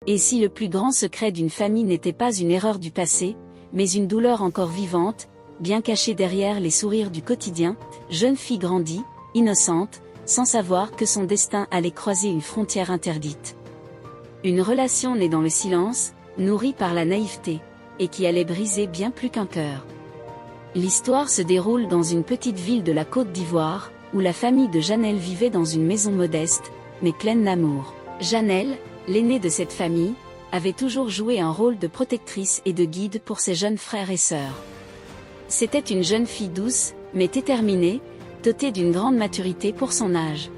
Et si le plus grand secret d'une famille n'était pas une erreur du passé, mais une douleur encore vivante, bien cachée derrière les sourires du quotidien, jeune fille grandie, innocente, sans savoir que son destin allait croiser une frontière interdite. Une relation née dans le silence, nourrie par la naïveté, et qui allait briser bien plus qu'un cœur. L'histoire se déroule dans une petite ville de la Côte d'Ivoire, où la famille de Janelle vivait dans une maison modeste, mais pleine d'amour. Janelle, l'aînée de cette famille, avait toujours joué un rôle de protectrice et de guide pour ses jeunes frères et sœurs. C'était une jeune fille douce, mais déterminée, dotée d'une grande maturité pour son âge.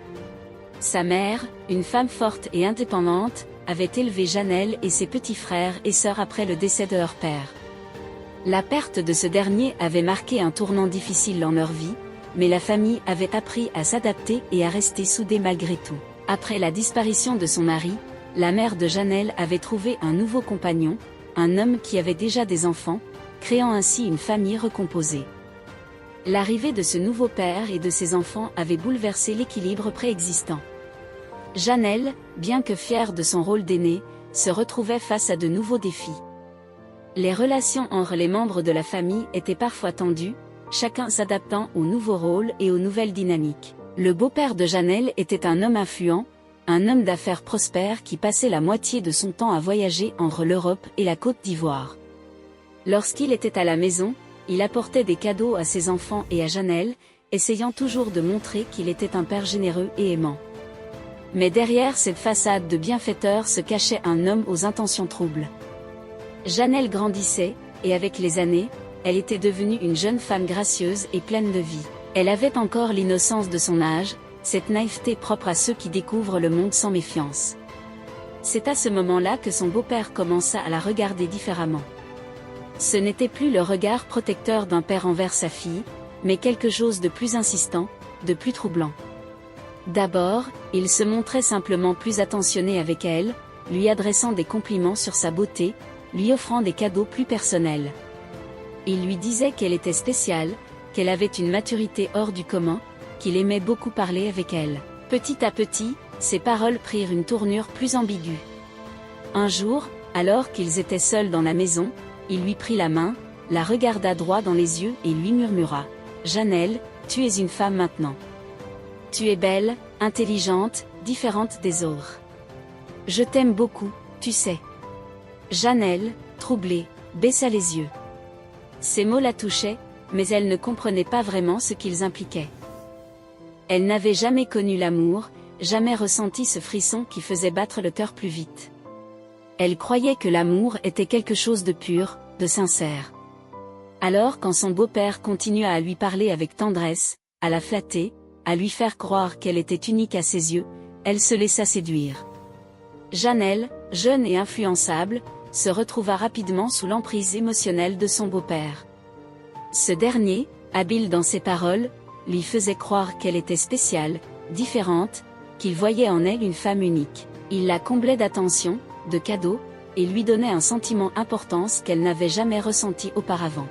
Sa mère, une femme forte et indépendante, avait élevé Janelle et ses petits frères et sœurs après le décès de leur père. La perte de ce dernier avait marqué un tournant difficile dans leur vie, mais la famille avait appris à s'adapter et à rester soudée malgré tout. Après la disparition de son mari, la mère de Janelle avait trouvé un nouveau compagnon, un homme qui avait déjà des enfants, créant ainsi une famille recomposée. L'arrivée de ce nouveau père et de ses enfants avait bouleversé l'équilibre préexistant. Janelle, bien que fière de son rôle d'aînée, se retrouvait face à de nouveaux défis. Les relations entre les membres de la famille étaient parfois tendues, chacun s'adaptant au nouveau rôle et aux nouvelles dynamiques. Le beau-père de Janelle était un homme influent, un homme d'affaires prospère qui passait la moitié de son temps à voyager entre l'Europe et la Côte d'Ivoire. Lorsqu'il était à la maison, il apportait des cadeaux à ses enfants et à Janelle, essayant toujours de montrer qu'il était un père généreux et aimant. Mais derrière cette façade de bienfaiteur se cachait un homme aux intentions troubles. Janelle grandissait, et avec les années, elle était devenue une jeune femme gracieuse et pleine de vie. Elle avait encore l'innocence de son âge, cette naïveté propre à ceux qui découvrent le monde sans méfiance. C'est à ce moment-là que son beau-père commença à la regarder différemment. Ce n'était plus le regard protecteur d'un père envers sa fille, mais quelque chose de plus insistant, de plus troublant. D'abord, il se montrait simplement plus attentionné avec elle, lui adressant des compliments sur sa beauté, lui offrant des cadeaux plus personnels. Il lui disait qu'elle était spéciale, qu'elle avait une maturité hors du commun, qu'il aimait beaucoup parler avec elle. Petit à petit, ses paroles prirent une tournure plus ambiguë. Un jour, alors qu'ils étaient seuls dans la maison, il lui prit la main, la regarda droit dans les yeux et lui murmura : « Janelle, tu es une femme maintenant. Tu es belle, intelligente, différente des autres. Je t'aime beaucoup, tu sais. » Janelle, troublée, baissa les yeux. Ces mots la touchaient, mais elle ne comprenait pas vraiment ce qu'ils impliquaient. Elle n'avait jamais connu l'amour, jamais ressenti ce frisson qui faisait battre le cœur plus vite. Elle croyait que l'amour était quelque chose de pur, de sincère. Alors quand son beau-père continua à lui parler avec tendresse, à la flatter, à lui faire croire qu'elle était unique à ses yeux, elle se laissa séduire. Janelle, jeune et influençable, se retrouva rapidement sous l'emprise émotionnelle de son beau-père. Ce dernier, habile dans ses paroles, lui faisait croire qu'elle était spéciale, différente, qu'il voyait en elle une femme unique. Il la comblait d'attention, de cadeaux, et lui donnait un sentiment d'importance qu'elle n'avait jamais ressenti auparavant.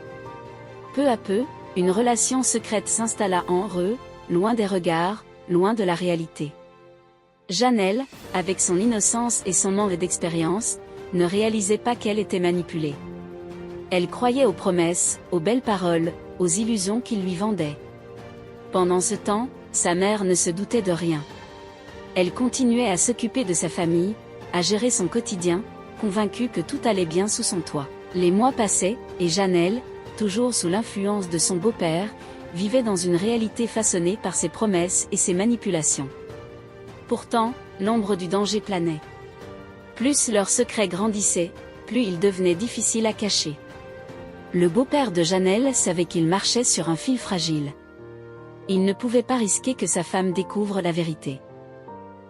Peu à peu, une relation secrète s'installa entre eux, loin des regards, loin de la réalité. Janelle, avec son innocence et son manque d'expérience, ne réalisait pas qu'elle était manipulée. Elle croyait aux promesses, aux belles paroles, aux illusions qu'il lui vendait. Pendant ce temps, sa mère ne se doutait de rien. Elle continuait à s'occuper de sa famille, à gérer son quotidien, convaincue que tout allait bien sous son toit. Les mois passaient, et Janelle, toujours sous l'influence de son beau-père, vivait dans une réalité façonnée par ses promesses et ses manipulations. Pourtant, l'ombre du danger planait. Plus leur secret grandissait, plus il devenait difficile à cacher. Le beau-père de Janelle savait qu'il marchait sur un fil fragile. Il ne pouvait pas risquer que sa femme découvre la vérité.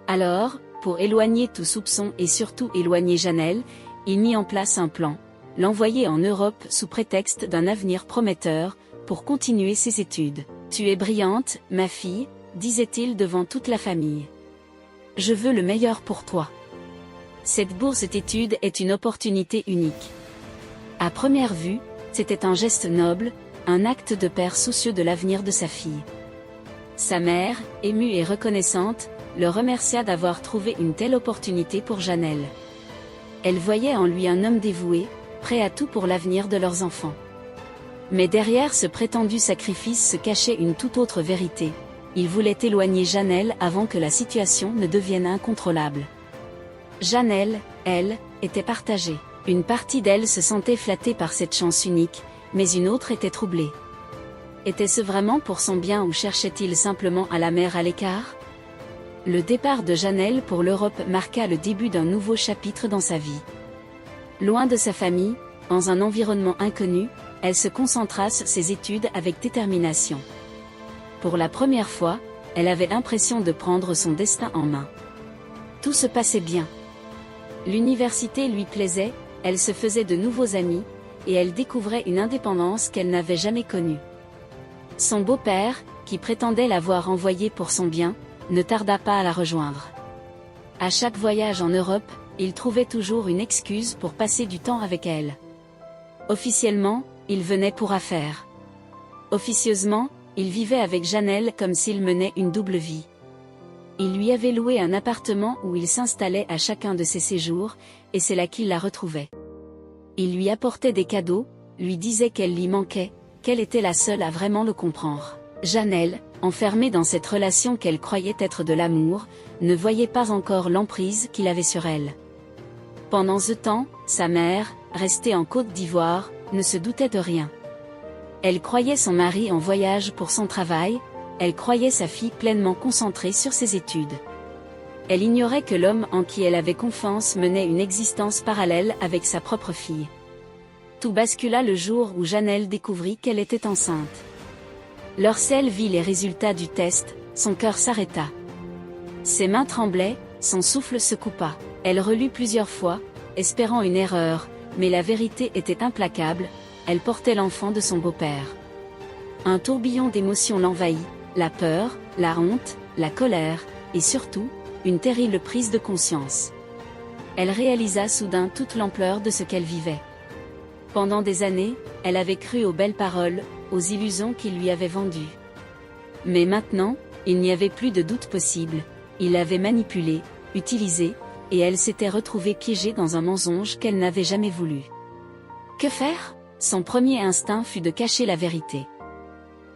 Alors, pour éloigner tout soupçon et surtout éloigner Janelle, il mit en place un plan, l'envoyer en Europe sous prétexte d'un avenir prometteur, pour continuer ses études. « Tu es brillante, ma fille, » disait-il devant toute la famille. « Je veux le meilleur pour toi. Cette bourse d'études est une opportunité unique. » À première vue, c'était un geste noble, un acte de père soucieux de l'avenir de sa fille. Sa mère, émue et reconnaissante, le remercia d'avoir trouvé une telle opportunité pour Janelle. Elle voyait en lui un homme dévoué, prêt à tout pour l'avenir de leurs enfants. Mais derrière ce prétendu sacrifice se cachait une toute autre vérité. Il voulait éloigner Janelle avant que la situation ne devienne incontrôlable. Janelle, elle, était partagée. Une partie d'elle se sentait flattée par cette chance unique, mais une autre était troublée. Était-ce vraiment pour son bien ou cherchait-il simplement à la mère à l'écart? Le départ de Janelle pour l'Europe marqua le début d'un nouveau chapitre dans sa vie. Loin de sa famille, dans un environnement inconnu, elle se concentra sur ses études avec détermination. Pour la première fois, elle avait l'impression de prendre son destin en main. Tout se passait bien. L'université lui plaisait, elle se faisait de nouveaux amis, et elle découvrait une indépendance qu'elle n'avait jamais connue. Son beau-père, qui prétendait l'avoir envoyée pour son bien, ne tarda pas à la rejoindre. À chaque voyage en Europe, il trouvait toujours une excuse pour passer du temps avec elle. Officiellement, il venait pour affaires. Officieusement, il vivait avec Janelle comme s'il menait une double vie. Il lui avait loué un appartement où il s'installait à chacun de ses séjours, et c'est là qu'il la retrouvait. Il lui apportait des cadeaux, lui disait qu'elle l'y manquait, qu'elle était la seule à vraiment le comprendre. Janelle, enfermée dans cette relation qu'elle croyait être de l'amour, ne voyait pas encore l'emprise qu'il avait sur elle. Pendant ce temps, sa mère, restée en Côte d'Ivoire, ne se doutait de rien. Elle croyait son mari en voyage pour son travail, elle croyait sa fille pleinement concentrée sur ses études. Elle ignorait que l'homme en qui elle avait confiance menait une existence parallèle avec sa propre fille. Tout bascula le jour où Janelle découvrit qu'elle était enceinte. Lorsqu'elle vit les résultats du test, son cœur s'arrêta. Ses mains tremblaient, son souffle se coupa. Elle relut plusieurs fois, espérant une erreur, mais la vérité était implacable, elle portait l'enfant de son beau-père. Un tourbillon d'émotions l'envahit, la peur, la honte, la colère, et surtout, une terrible prise de conscience. Elle réalisa soudain toute l'ampleur de ce qu'elle vivait. Pendant des années, elle avait cru aux belles paroles, aux illusions qu'il lui avait vendues. Mais maintenant, il n'y avait plus de doute possible, il l'avait manipulée, utilisée, et elle s'était retrouvée piégée dans un mensonge qu'elle n'avait jamais voulu. Que faire? Son premier instinct fut de cacher la vérité.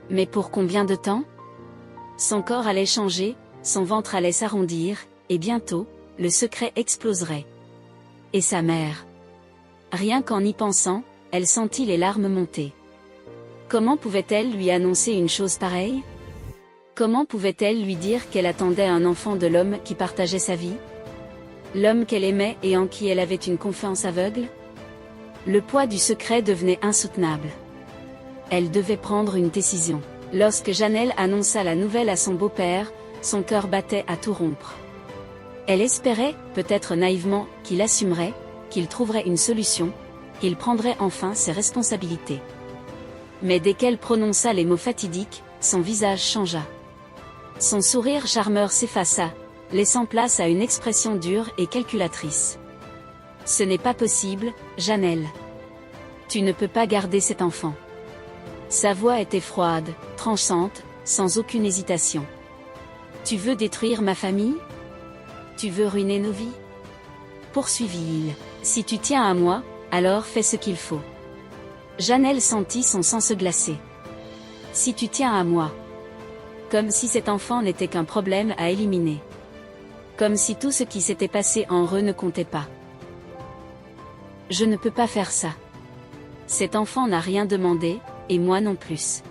Mais pour combien de temps? Son corps allait changer, son ventre allait s'arrondir, et bientôt, le secret exploserait. Et sa mère? Rien qu'en y pensant, elle sentit les larmes monter. Comment pouvait-elle lui annoncer une chose pareille? Comment pouvait-elle lui dire qu'elle attendait un enfant de l'homme qui partageait sa vie? L'homme qu'elle aimait et en qui elle avait une confiance aveugle? Le poids du secret devenait insoutenable. Elle devait prendre une décision. Lorsque Janelle annonça la nouvelle à son beau-père, son cœur battait à tout rompre. Elle espérait, peut-être naïvement, qu'il assumerait, qu'il trouverait une solution, qu'il prendrait enfin ses responsabilités. Mais dès qu'elle prononça les mots fatidiques, son visage changea. Son sourire charmeur s'effaça, laissant place à une expression dure et calculatrice. Ce n'est pas possible, Janelle. Tu ne peux pas garder cet enfant. Sa voix était froide, tranchante, sans aucune hésitation. Tu veux détruire ma famille? Tu veux ruiner nos vies? Poursuivit-il. Si tu tiens à moi, alors fais ce qu'il faut. Janelle sentit son sang se glacer. Si tu tiens à moi. Comme si cet enfant n'était qu'un problème à éliminer. Comme si tout ce qui s'était passé en eux ne comptait pas. Je ne peux pas faire ça. Cet enfant n'a rien demandé, et moi non plus.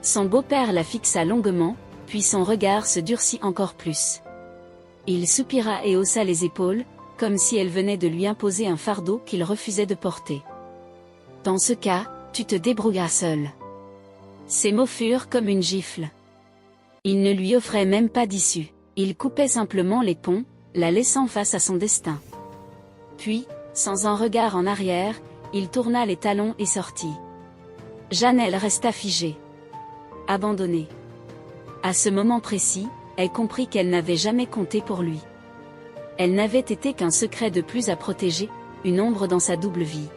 Son beau-père la fixa longuement, puis son regard se durcit encore plus. Il soupira et haussa les épaules, comme si elle venait de lui imposer un fardeau qu'il refusait de porter. Dans ce cas, tu te débrouilleras seul. Ces mots furent comme une gifle. Il ne lui offrait même pas d'issue. Il coupait simplement les ponts, la laissant face à son destin. Puis, sans un regard en arrière, il tourna les talons et sortit. Janelle resta figée. Abandonnée. À ce moment précis, elle comprit qu'elle n'avait jamais compté pour lui. Elle n'avait été qu'un secret de plus à protéger, une ombre dans sa double vie.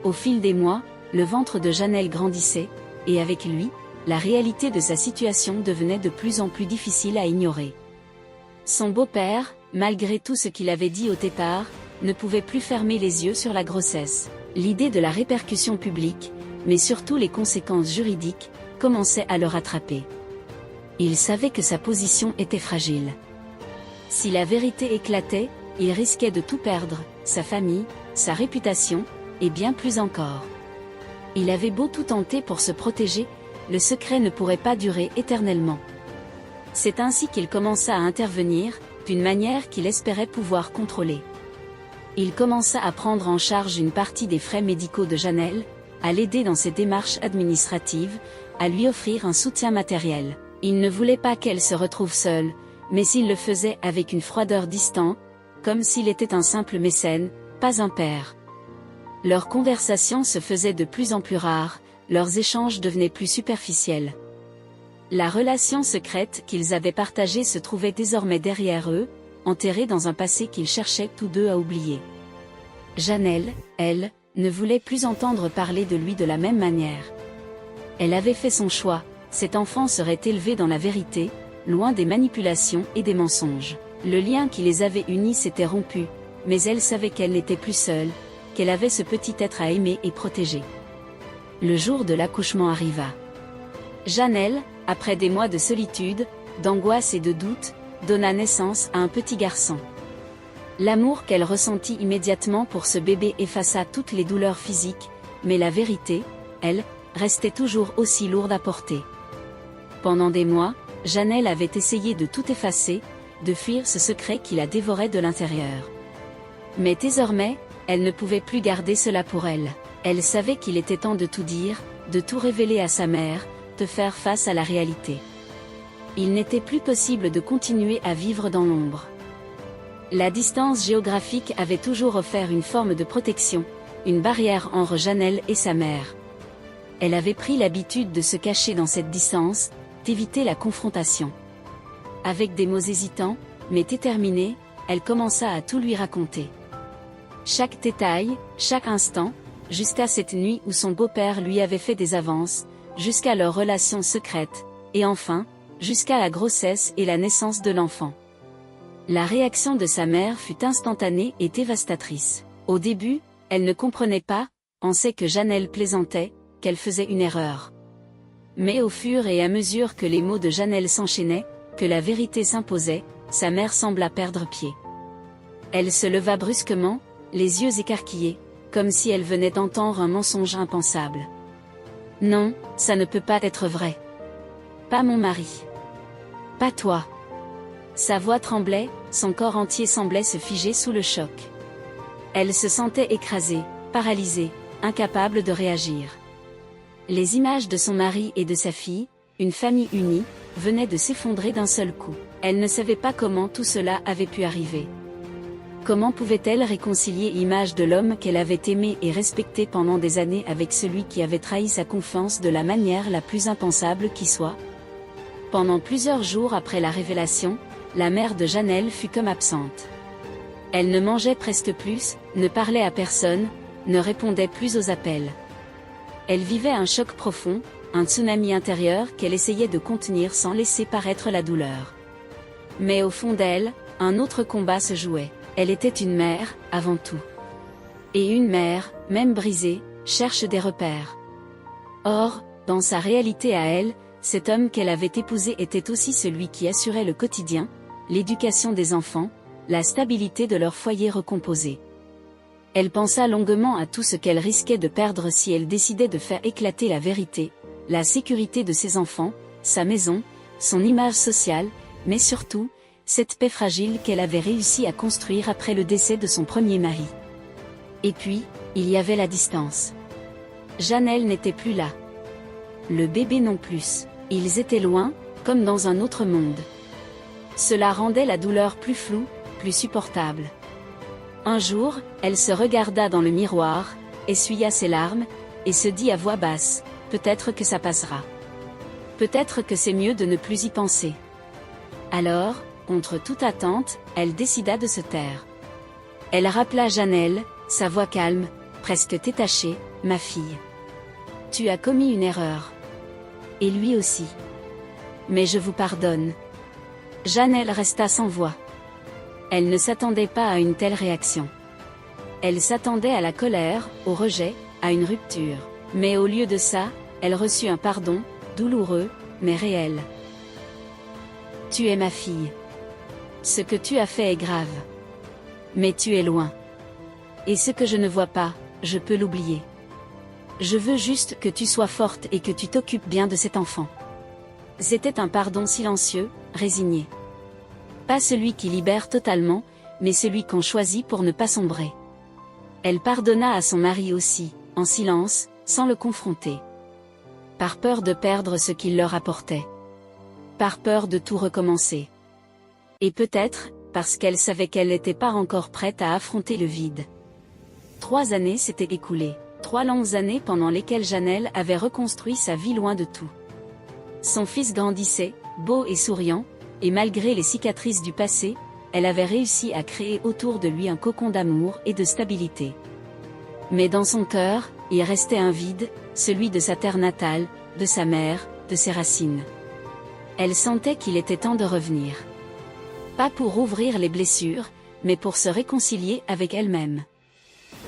Au fil des mois, le ventre de Janelle grandissait, et avec lui, la réalité de sa situation devenait de plus en plus difficile à ignorer. Son beau-père, malgré tout ce qu'il avait dit au départ, ne pouvait plus fermer les yeux sur la grossesse. L'idée de la répercussion publique, mais surtout les conséquences juridiques, commençait à le rattraper. Il savait que sa position était fragile. Si la vérité éclatait, il risquait de tout perdre, sa famille, sa réputation, et bien plus encore. Il avait beau tout tenter pour se protéger, le secret ne pourrait pas durer éternellement. C'est ainsi qu'il commença à intervenir, d'une manière qu'il espérait pouvoir contrôler. Il commença à prendre en charge une partie des frais médicaux de Janelle, à l'aider dans ses démarches administratives, à lui offrir un soutien matériel. Il ne voulait pas qu'elle se retrouve seule, mais il le faisait avec une froideur distante, comme s'il était un simple mécène, pas un père. Leurs conversations se faisaient de plus en plus rares, leurs échanges devenaient plus superficiels. La relation secrète qu'ils avaient partagée se trouvait désormais derrière eux, enterrée dans un passé qu'ils cherchaient tous deux à oublier. Janelle, elle, ne voulait plus entendre parler de lui de la même manière. Elle avait fait son choix, cet enfant serait élevé dans la vérité, loin des manipulations et des mensonges. Le lien qui les avait unis s'était rompu, mais elle savait qu'elle n'était plus seule, qu'elle avait ce petit être à aimer et protéger. Le jour de l'accouchement arriva. Janelle, après des mois de solitude, d'angoisse et de doute, donna naissance à un petit garçon. L'amour qu'elle ressentit immédiatement pour ce bébé effaça toutes les douleurs physiques, mais la vérité, elle, restait toujours aussi lourde à porter. Pendant des mois, Janelle avait essayé de tout effacer, de fuir ce secret qui la dévorait de l'intérieur. Mais désormais, elle ne pouvait plus garder cela pour elle. Elle savait qu'il était temps de tout dire, de tout révéler à sa mère, de faire face à la réalité. Il n'était plus possible de continuer à vivre dans l'ombre. La distance géographique avait toujours offert une forme de protection, une barrière entre Janelle et sa mère. Elle avait pris l'habitude de se cacher dans cette distance, d'éviter la confrontation. Avec des mots hésitants, mais déterminés, elle commença à tout lui raconter. Chaque détail, chaque instant, jusqu'à cette nuit où son beau-père lui avait fait des avances, jusqu'à leur relation secrète, et enfin, jusqu'à la grossesse et la naissance de l'enfant. La réaction de sa mère fut instantanée et dévastatrice. Au début, elle ne comprenait pas, pensait que Janelle plaisantait, qu'elle faisait une erreur. Mais au fur et à mesure que les mots de Janelle s'enchaînaient, que la vérité s'imposait, sa mère sembla perdre pied. Elle se leva brusquement, les yeux écarquillés, comme si elle venait d'entendre un mensonge impensable. « Non, ça ne peut pas être vrai. Pas mon mari. Pas toi. » Sa voix tremblait, son corps entier semblait se figer sous le choc. Elle se sentait écrasée, paralysée, incapable de réagir. Les images de son mari et de sa fille, une famille unie, venaient de s'effondrer d'un seul coup. Elle ne savait pas comment tout cela avait pu arriver. Comment pouvait-elle réconcilier l'image de l'homme qu'elle avait aimé et respecté pendant des années avec celui qui avait trahi sa confiance de la manière la plus impensable qui soit? Pendant plusieurs jours après la révélation, la mère de Janelle fut comme absente. Elle ne mangeait presque plus, ne parlait à personne, ne répondait plus aux appels. Elle vivait un choc profond, un tsunami intérieur qu'elle essayait de contenir sans laisser paraître la douleur. Mais au fond d'elle, un autre combat se jouait. Elle était une mère, avant tout. Et une mère, même brisée, cherche des repères. Or, dans sa réalité à elle, cet homme qu'elle avait épousé était aussi celui qui assurait le quotidien, l'éducation des enfants, la stabilité de leur foyer recomposé. Elle pensa longuement à tout ce qu'elle risquait de perdre si elle décidait de faire éclater la vérité, la sécurité de ses enfants, sa maison, son image sociale, mais surtout, cette paix fragile qu'elle avait réussi à construire après le décès de son premier mari. Et puis, il y avait la distance. Janelle n'était plus là. Le bébé non plus. Ils étaient loin, comme dans un autre monde. Cela rendait la douleur plus floue, plus supportable. Un jour, elle se regarda dans le miroir, essuya ses larmes, et se dit à voix basse, « Peut-être que ça passera. Peut-être que c'est mieux de ne plus y penser. » Alors, contre toute attente, elle décida de se taire. Elle rappela Janelle, sa voix calme, presque détachée, « Ma fille. Tu as commis une erreur. Et lui aussi. Mais je vous pardonne. » Janelle resta sans voix. Elle ne s'attendait pas à une telle réaction. Elle s'attendait à la colère, au rejet, à une rupture. Mais au lieu de ça, elle reçut un pardon, douloureux, mais réel. Tu es ma fille. Ce que tu as fait est grave. Mais tu es loin. Et ce que je ne vois pas, je peux l'oublier. Je veux juste que tu sois forte et que tu t'occupes bien de cet enfant. C'était un pardon silencieux, résigné. Pas celui qui libère totalement, mais celui qu'on choisit pour ne pas sombrer. Elle pardonna à son mari aussi, en silence, sans le confronter. Par peur de perdre ce qu'il leur apportait. Par peur de tout recommencer. Et peut-être, parce qu'elle savait qu'elle n'était pas encore prête à affronter le vide. 3 années s'étaient écoulées. 3 longues années pendant lesquelles Janelle avait reconstruit sa vie loin de tout. Son fils grandissait, beau et souriant, et malgré les cicatrices du passé, elle avait réussi à créer autour de lui un cocon d'amour et de stabilité. Mais dans son cœur, il restait un vide, celui de sa terre natale, de sa mère, de ses racines. Elle sentait qu'il était temps de revenir. Pas pour rouvrir les blessures, mais pour se réconcilier avec elle-même.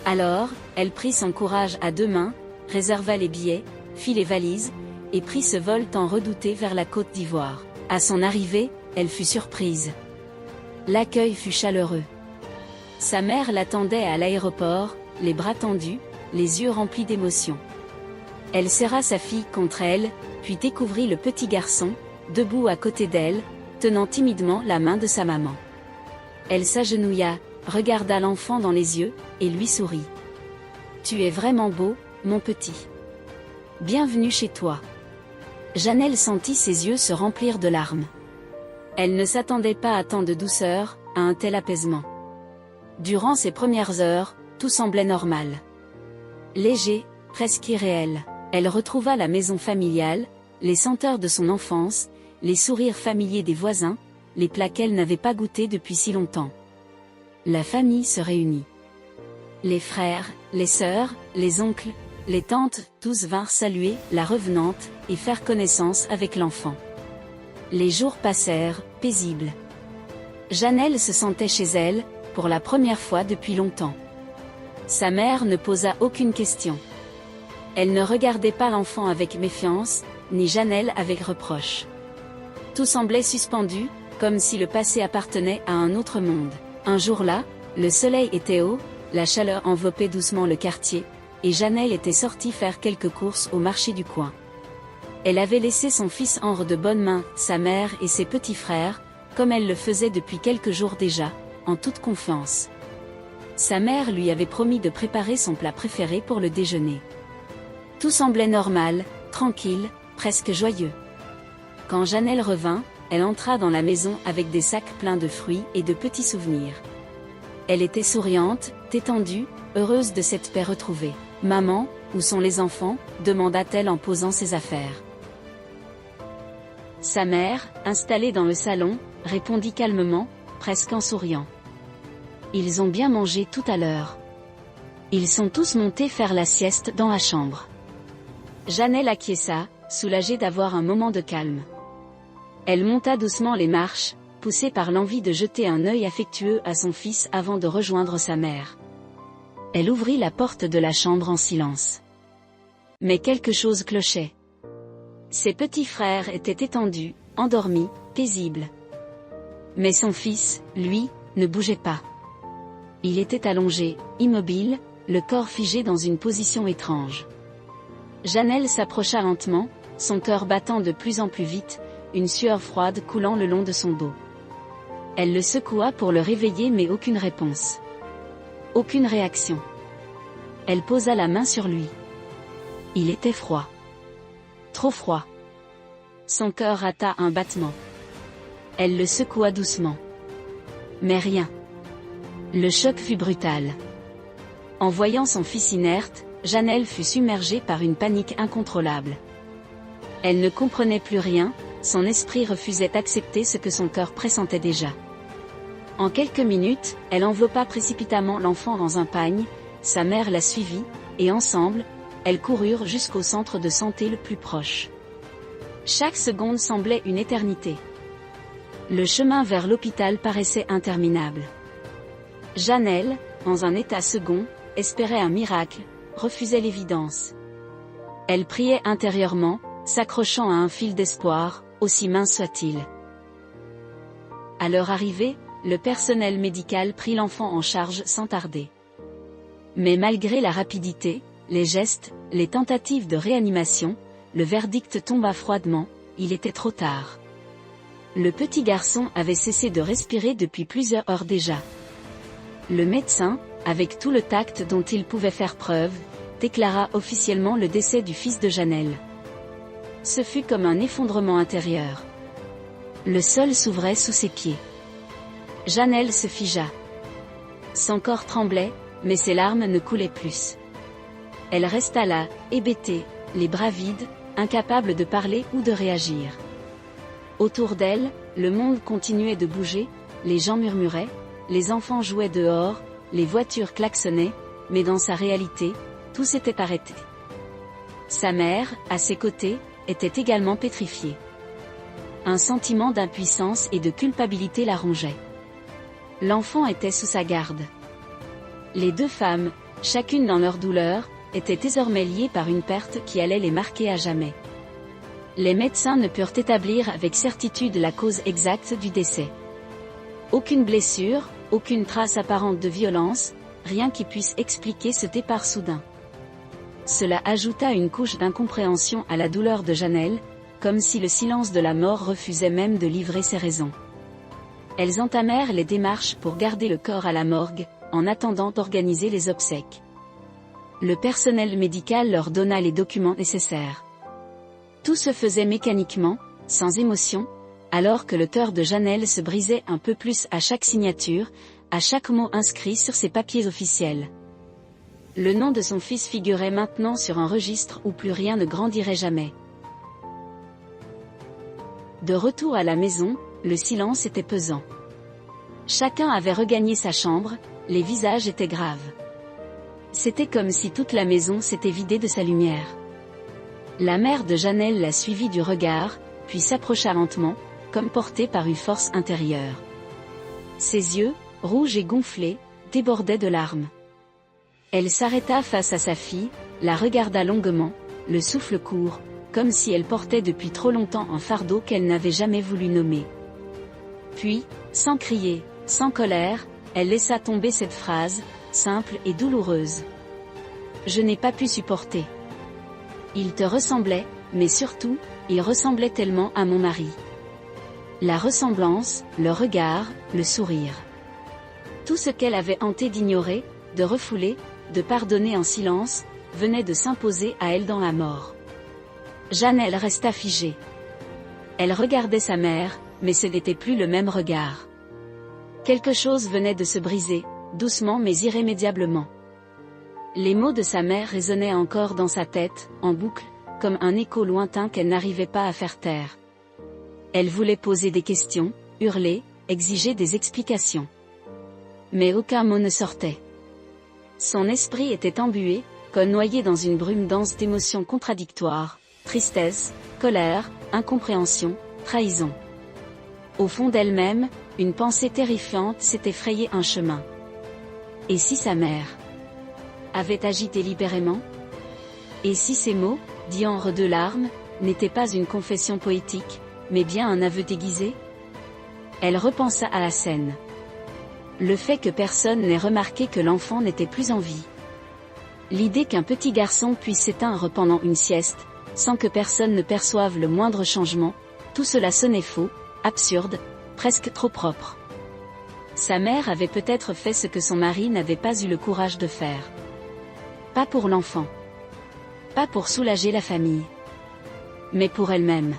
Alors, elle prit son courage à 2 mains, réserva les billets, fit les valises, et prit ce vol tant redouté vers la Côte d'Ivoire. À son arrivée, elle fut surprise. L'accueil fut chaleureux. Sa mère l'attendait à l'aéroport, les bras tendus, les yeux remplis d'émotion. Elle serra sa fille contre elle, puis découvrit le petit garçon, debout à côté d'elle, tenant timidement la main de sa maman. Elle s'agenouilla, regarda l'enfant dans les yeux, et lui sourit. « Tu es vraiment beau, mon petit. Bienvenue chez toi. » Janelle sentit ses yeux se remplir de larmes. Elle ne s'attendait pas à tant de douceur, à un tel apaisement. Durant ces premières heures, tout semblait normal. Léger, presque irréel. Elle retrouva la maison familiale, les senteurs de son enfance, les sourires familiers des voisins, les plats qu'elle n'avait pas goûtés depuis si longtemps. La famille se réunit. Les frères, les sœurs, les oncles, les tantes, tous vinrent saluer la revenante et faire connaissance avec l'enfant. Les jours passèrent, paisibles. Janelle se sentait chez elle, pour la première fois depuis longtemps. Sa mère ne posa aucune question. Elle ne regardait pas l'enfant avec méfiance, ni Janelle avec reproche. Tout semblait suspendu, comme si le passé appartenait à un autre monde. Un jour-là, le soleil était haut, la chaleur enveloppait doucement le quartier, et Janelle était sortie faire quelques courses au marché du coin. Elle avait laissé son fils entre de bonnes mains, sa mère et ses petits frères, comme elle le faisait depuis quelques jours déjà, en toute confiance. Sa mère lui avait promis de préparer son plat préféré pour le déjeuner. Tout semblait normal, tranquille, presque joyeux. Quand Janelle revint, elle entra dans la maison avec des sacs pleins de fruits et de petits souvenirs. Elle était souriante, détendue, heureuse de cette paix retrouvée. « Maman, où sont les enfants ?» demanda-t-elle en posant ses affaires. Sa mère, installée dans le salon, répondit calmement, presque en souriant. « Ils ont bien mangé tout à l'heure. Ils sont tous montés faire la sieste dans la chambre. » Janelle acquiesça, soulagée d'avoir un moment de calme. Elle monta doucement les marches, poussée par l'envie de jeter un œil affectueux à son fils avant de rejoindre sa mère. Elle ouvrit la porte de la chambre en silence. Mais quelque chose clochait. Ses petits frères étaient étendus, endormis, paisibles. Mais son fils, lui, ne bougeait pas. Il était allongé, immobile, le corps figé dans une position étrange. Janelle s'approcha lentement, son cœur battant de plus en plus vite, une sueur froide coulant le long de son dos. Elle le secoua pour le réveiller mais aucune réponse. Aucune réaction. Elle posa la main sur lui. Il était froid. Trop froid. Son cœur rata un battement. Elle le secoua doucement. Mais rien. Le choc fut brutal. En voyant son fils inerte, Janelle fut submergée par une panique incontrôlable. Elle ne comprenait plus rien, son esprit refusait d'accepter ce que son cœur pressentait déjà. En quelques minutes, elle enveloppa précipitamment l'enfant dans un pagne, sa mère la suivit, et ensemble, elles coururent jusqu'au centre de santé le plus proche. Chaque seconde semblait une éternité. Le chemin vers l'hôpital paraissait interminable. Janelle, en un état second, espérait un miracle, refusait l'évidence. Elle priait intérieurement, s'accrochant à un fil d'espoir, aussi mince soit-il. À leur arrivée, le personnel médical prit l'enfant en charge sans tarder. Mais malgré la rapidité, les gestes, les tentatives de réanimation, le verdict tomba froidement, il était trop tard. Le petit garçon avait cessé de respirer depuis plusieurs heures déjà. Le médecin, avec tout le tact dont il pouvait faire preuve, déclara officiellement le décès du fils de Janelle. Ce fut comme un effondrement intérieur. Le sol s'ouvrait sous ses pieds. Janelle se figea. Son corps tremblait, mais ses larmes ne coulaient plus. Elle resta là, hébétée, les bras vides, incapable de parler ou de réagir. Autour d'elle, le monde continuait de bouger, les gens murmuraient, les enfants jouaient dehors, les voitures klaxonnaient, mais dans sa réalité, tout s'était arrêté. Sa mère, à ses côtés, était également pétrifiée. Un sentiment d'impuissance et de culpabilité la rongeait. L'enfant était sous sa garde. Les deux femmes, chacune dans leur douleur, étaient désormais liées par une perte qui allait les marquer à jamais. Les médecins ne purent établir avec certitude la cause exacte du décès. Aucune blessure, aucune trace apparente de violence, rien qui puisse expliquer ce départ soudain. Cela ajouta une couche d'incompréhension à la douleur de Janelle, comme si le silence de la mort refusait même de livrer ses raisons. Elles entamèrent les démarches pour garder le corps à la morgue, en attendant d'organiser les obsèques. Le personnel médical leur donna les documents nécessaires. Tout se faisait mécaniquement, sans émotion, alors que le cœur de Janelle se brisait un peu plus à chaque signature, à chaque mot inscrit sur ses papiers officiels. Le nom de son fils figurait maintenant sur un registre où plus rien ne grandirait jamais. De retour à la maison, le silence était pesant. Chacun avait regagné sa chambre, les visages étaient graves. C'était comme si toute la maison s'était vidée de sa lumière. La mère de Janelle la suivit du regard, puis s'approcha lentement, comme portée par une force intérieure. Ses yeux, rouges et gonflés, débordaient de larmes. Elle s'arrêta face à sa fille, la regarda longuement, le souffle court, comme si elle portait depuis trop longtemps un fardeau qu'elle n'avait jamais voulu nommer. Puis, sans crier, sans colère, elle laissa tomber cette phrase, simple et douloureuse. « Je n'ai pas pu supporter. Il te ressemblait, mais surtout, il ressemblait tellement à mon mari. » La ressemblance, le regard, le sourire. Tout ce qu'elle avait hanté d'ignorer, de refouler, de pardonner en silence, venait de s'imposer à elle dans la mort. Janelle resta figée. Elle regardait sa mère, mais ce n'était plus le même regard. Quelque chose venait de se briser, doucement mais irrémédiablement. Les mots de sa mère résonnaient encore dans sa tête, en boucle, comme un écho lointain qu'elle n'arrivait pas à faire taire. Elle voulait poser des questions, hurler, exiger des explications. Mais aucun mot ne sortait. Son esprit était embué, comme noyé dans une brume dense d'émotions contradictoires, tristesse, colère, incompréhension, trahison. Au fond d'elle-même, une pensée terrifiante s'était frayé un chemin. Et si sa mère avait agi délibérément? Et si ces mots, dits entre deux larmes, n'étaient pas une confession poétique, mais bien un aveu déguisé? Elle repensa à la scène. Le fait que personne n'ait remarqué que l'enfant n'était plus en vie. L'idée qu'un petit garçon puisse s'éteindre pendant une sieste, sans que personne ne perçoive le moindre changement, tout cela sonnait faux, absurde, presque trop propre. Sa mère avait peut-être fait ce que son mari n'avait pas eu le courage de faire. Pas pour l'enfant. Pas pour soulager la famille. Mais pour elle-même.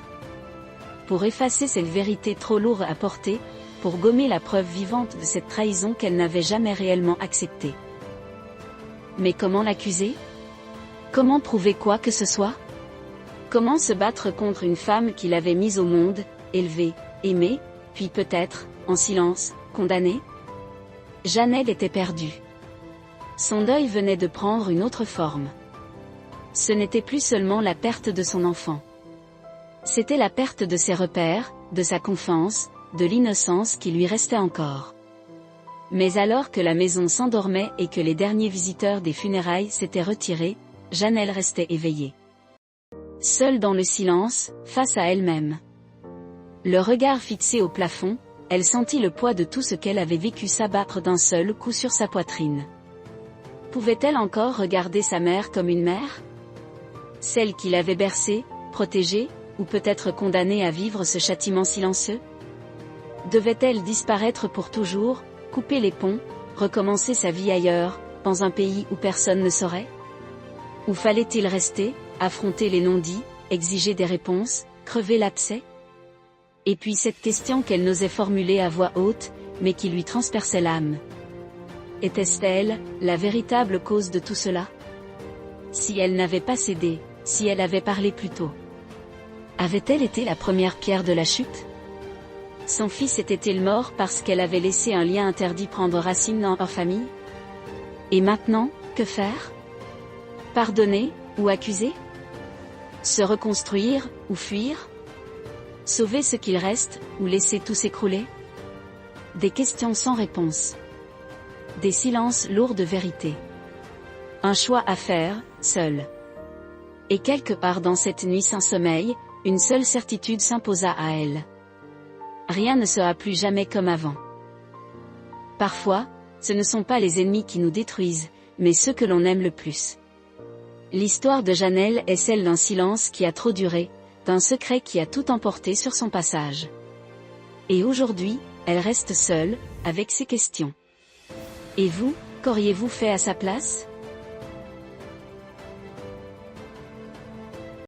Pour effacer cette vérité trop lourde à porter, pour gommer la preuve vivante de cette trahison qu'elle n'avait jamais réellement acceptée. Mais comment l'accuser? Comment prouver quoi que ce soit? Comment se battre contre une femme qui l'avait mise au monde, élevée, aimée, puis peut-être, en silence, condamnée? Janelle était perdue. Son deuil venait de prendre une autre forme. Ce n'était plus seulement la perte de son enfant. C'était la perte de ses repères, de sa confiance, de l'innocence qui lui restait encore. Mais alors que la maison s'endormait et que les derniers visiteurs des funérailles s'étaient retirés, Janelle restait éveillée. Seule dans le silence, face à elle-même. Le regard fixé au plafond, elle sentit le poids de tout ce qu'elle avait vécu s'abattre d'un seul coup sur sa poitrine. Pouvait-elle encore regarder sa mère comme une mère? Celle qui l'avait bercée, protégée, ou peut-être condamnée à vivre ce châtiment silencieux? Devait-elle disparaître pour toujours, couper les ponts, recommencer sa vie ailleurs, dans un pays où personne ne saurait? Ou fallait-il rester, affronter les non-dits, exiger des réponses, crever l'abcès? Et puis cette question qu'elle n'osait formuler à voix haute, mais qui lui transperçait l'âme. Était-ce elle, la véritable cause de tout cela? Si elle n'avait pas cédé, si elle avait parlé plus tôt. Avait-elle été la première pierre de la chute? Son fils était-il mort parce qu'elle avait laissé un lien interdit prendre racine dans leur famille? Et maintenant, que faire? Pardonner, ou accuser? Se reconstruire, ou fuir? Sauver ce qu'il reste, ou laisser tout s'écrouler? Des questions sans réponse. Des silences lourds de vérité. Un choix à faire, seul. Et quelque part dans cette nuit sans sommeil, une seule certitude s'imposa à elle. Rien ne sera plus jamais comme avant. Parfois, ce ne sont pas les ennemis qui nous détruisent, mais ceux que l'on aime le plus. L'histoire de Janelle est celle d'un silence qui a trop duré, d'un secret qui a tout emporté sur son passage. Et aujourd'hui, elle reste seule, avec ses questions. Et vous, qu'auriez-vous fait à sa place?